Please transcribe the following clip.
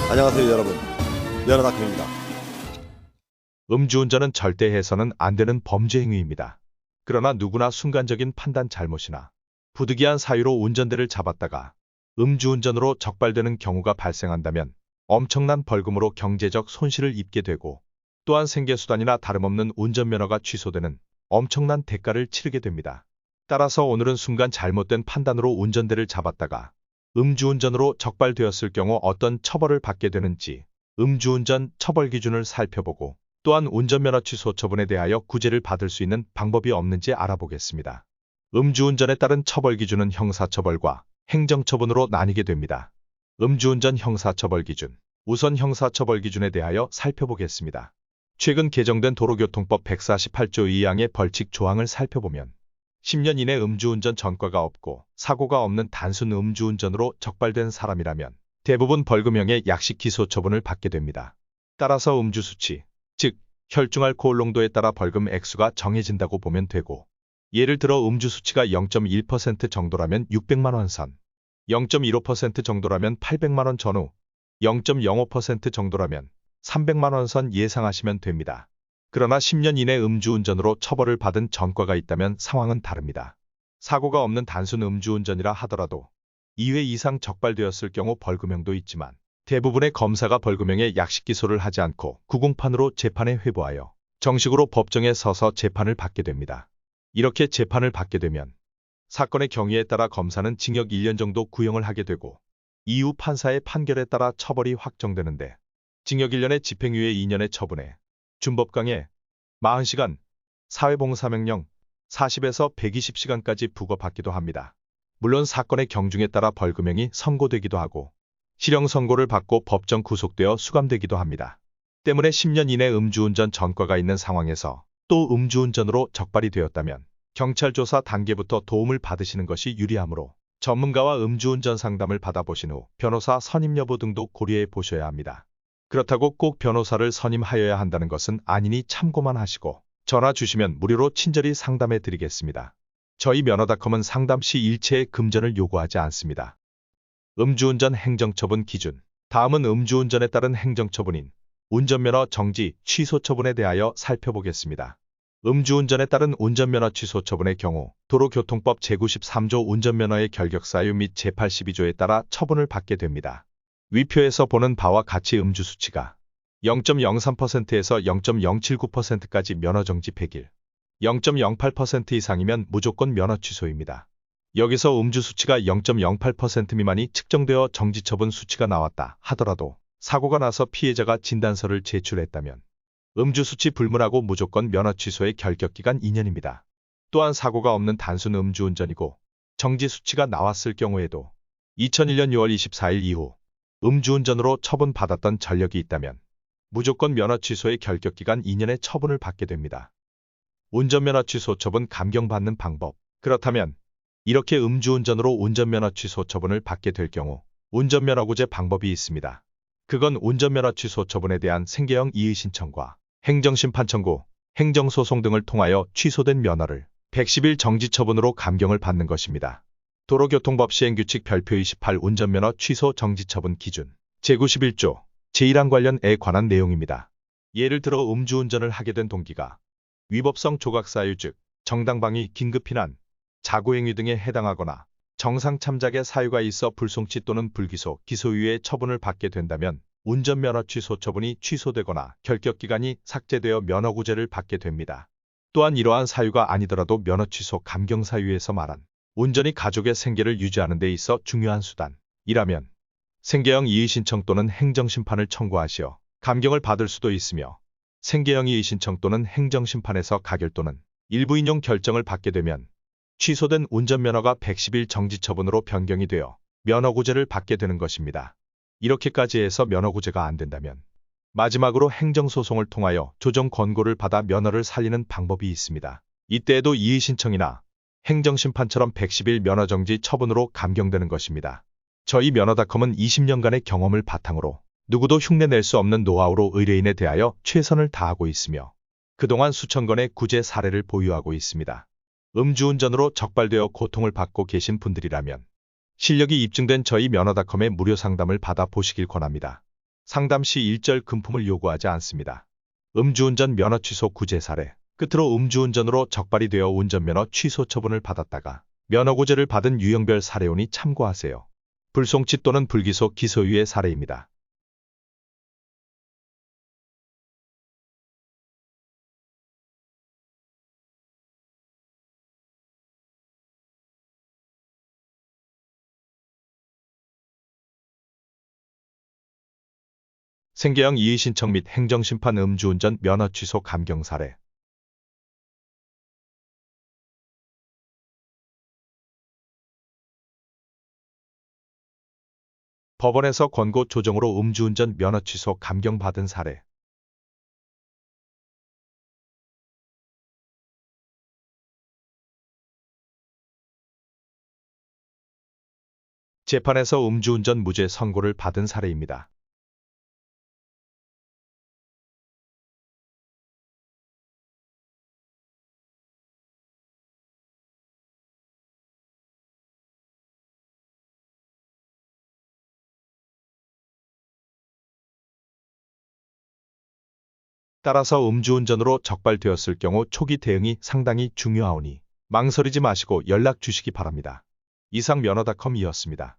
안녕하세요 여러분, 면허다크입니다. 음주운전은 절대 해서는 안 되는 범죄 행위입니다. 그러나 누구나 순간적인 판단 잘못이나 부득이한 사유로 운전대를 잡았다가 음주운전으로 적발되는 경우가 발생한다면 엄청난 벌금으로 경제적 손실을 입게 되고 또한 생계수단이나 다름없는 운전면허가 취소되는 엄청난 대가를 치르게 됩니다. 따라서 오늘은 순간 잘못된 판단으로 운전대를 잡았다가 음주운전으로 적발되었을 경우 어떤 처벌을 받게 되는지 음주운전 처벌 기준을 살펴보고 또한 운전면허 취소 처분에 대하여 구제를 받을 수 있는 방법이 없는지 알아보겠습니다. 음주운전에 따른 처벌 기준은 형사처벌과 행정처분으로 나뉘게 됩니다. 음주운전 형사처벌 기준. 우선 형사처벌 기준에 대하여 살펴보겠습니다. 최근 개정된 도로교통법 148조 2항의 벌칙 조항을 살펴보면 10년 이내 음주운전 전과가 없고 사고가 없는 단순 음주운전으로 적발된 사람이라면 대부분 벌금형의 약식 기소 처분을 받게 됩니다. 따라서 음주 수치, 즉 혈중알코올 농도에 따라 벌금 액수가 정해진다고 보면 되고 예를 들어 음주 수치가 0.1% 정도라면 600만 원 선, 0.15% 정도라면 800만 원 전후, 0.05% 정도라면 300만 원 선 예상하시면 됩니다. 그러나 10년 이내 음주운전으로 처벌을 받은 전과가 있다면 상황은 다릅니다. 사고가 없는 단순 음주운전이라 하더라도 2회 이상 적발되었을 경우 벌금형도 있지만 대부분의 검사가 벌금형의 약식 기소를 하지 않고 구공판으로 재판에 회부하여 정식으로 법정에 서서 재판을 받게 됩니다. 이렇게 재판을 받게 되면 사건의 경위에 따라 검사는 징역 1년 정도 구형을 하게 되고 이후 판사의 판결에 따라 처벌이 확정되는데 징역 1년에 집행유예 2년의 처분에 준법강에 40시간, 사회봉사명령 40에서 120시간까지 부과받기도 합니다. 물론 사건의 경중에 따라 벌금형이 선고되기도 하고 실형 선고를 받고 법정 구속되어 수감되기도 합니다. 때문에 10년 이내 음주운전 전과가 있는 상황에서 또 음주운전으로 적발이 되었다면 경찰 조사 단계부터 도움을 받으시는 것이 유리하므로 전문가와 음주운전 상담을 받아보신 후 변호사 선임 여부 등도 고려해 보셔야 합니다. 그렇다고 꼭 변호사를 선임하여야 한다는 것은 아니니 참고만 하시고 전화 주시면 무료로 친절히 상담해 드리겠습니다. 저희 면허닷컴은 상담 시 일체의 금전을 요구하지 않습니다. 음주운전 행정처분 기준. 다음은 음주운전에 따른 행정처분인 운전면허 정지, 취소 처분에 대하여 살펴보겠습니다. 음주운전에 따른 운전면허 취소 처분의 경우 도로교통법 제93조 운전면허의 결격사유 및 제82조에 따라 처분을 받게 됩니다. 위표에서 보는 바와 같이 음주 수치가 0.03%에서 0.079%까지 면허 정지 100일, 0.08% 이상이면 무조건 면허 취소입니다. 여기서 음주 수치가 0.08% 미만이 측정되어 정지 처분 수치가 나왔다 하더라도 사고가 나서 피해자가 진단서를 제출했다면 음주 수치 불문하고 무조건 면허 취소의 결격기간 2년입니다. 또한 사고가 없는 단순 음주운전이고 정지 수치가 나왔을 경우에도 2001년 6월 24일 이후 음주운전으로 처분받았던 전력이 있다면 무조건 면허 취소의 결격기간 2년의 처분을 받게 됩니다. 운전면허 취소 처분 감경받는 방법. 그렇다면 이렇게 음주운전으로 운전면허 취소 처분을 받게 될 경우 운전면허구제 방법이 있습니다. 그건 운전면허 취소 처분에 대한 생계형 이의 신청과 행정심판 청구, 행정소송 등을 통하여 취소된 면허를 110일 정지 처분으로 감경을 받는 것입니다. 도로교통법 시행규칙 별표 28 운전면허 취소 정지 처분 기준 제91조 제1항 관련에 관한 내용입니다. 예를 들어 음주운전을 하게 된 동기가 위법성 조각사유 즉 정당방위, 긴급피난, 자고행위 등에 해당하거나 정상참작의 사유가 있어 불송치 또는 불기소, 기소유예 처분을 받게 된다면 운전면허 취소 처분이 취소되거나 결격기간이 삭제되어 면허구제를 받게 됩니다. 또한 이러한 사유가 아니더라도 면허 취소 감경사유에서 말한 운전이 가족의 생계를 유지하는 데 있어 중요한 수단이라면 생계형 이의신청 또는 행정심판을 청구하시어 감경을 받을 수도 있으며 생계형 이의신청 또는 행정심판에서 가결 또는 일부 인용 결정을 받게 되면 취소된 운전면허가 110일 정지처분으로 변경이 되어 면허구제를 받게 되는 것입니다. 이렇게까지 해서 면허구제가 안 된다면 마지막으로 행정소송을 통하여 조정 권고를 받아 면허를 살리는 방법이 있습니다. 이때에도 이의신청이나 행정심판처럼 110일 면허정지 처분으로 감경되는 것입니다. 저희 면허닷컴은 20년간의 경험을 바탕으로 누구도 흉내낼 수 없는 노하우로 의뢰인에 대하여 최선을 다하고 있으며 그동안 수천 건의 구제 사례를 보유하고 있습니다. 음주운전으로 적발되어 고통을 받고 계신 분들이라면 실력이 입증된 저희 면허닷컴의 무료 상담을 받아보시길 권합니다. 상담 시 일절 금품을 요구하지 않습니다. 음주운전 면허 취소 구제 사례. 끝으로 음주운전으로 적발이 되어 운전면허 취소 처분을 받았다가 면허구제를 받은 유형별 사례오니 참고하세요. 불송치 또는 불기소 기소유예 사례입니다. 생계형 이의신청 및 행정심판 음주운전 면허 취소 감경 사례. 법원에서 권고 조정으로 음주운전 면허 취소 감경받은 사례. 재판에서 음주운전 무죄 선고를 받은 사례입니다. 따라서 음주운전으로 적발되었을 경우 초기 대응이 상당히 중요하오니 망설이지 마시고 연락 주시기 바랍니다. 이상 면허닷컴이었습니다.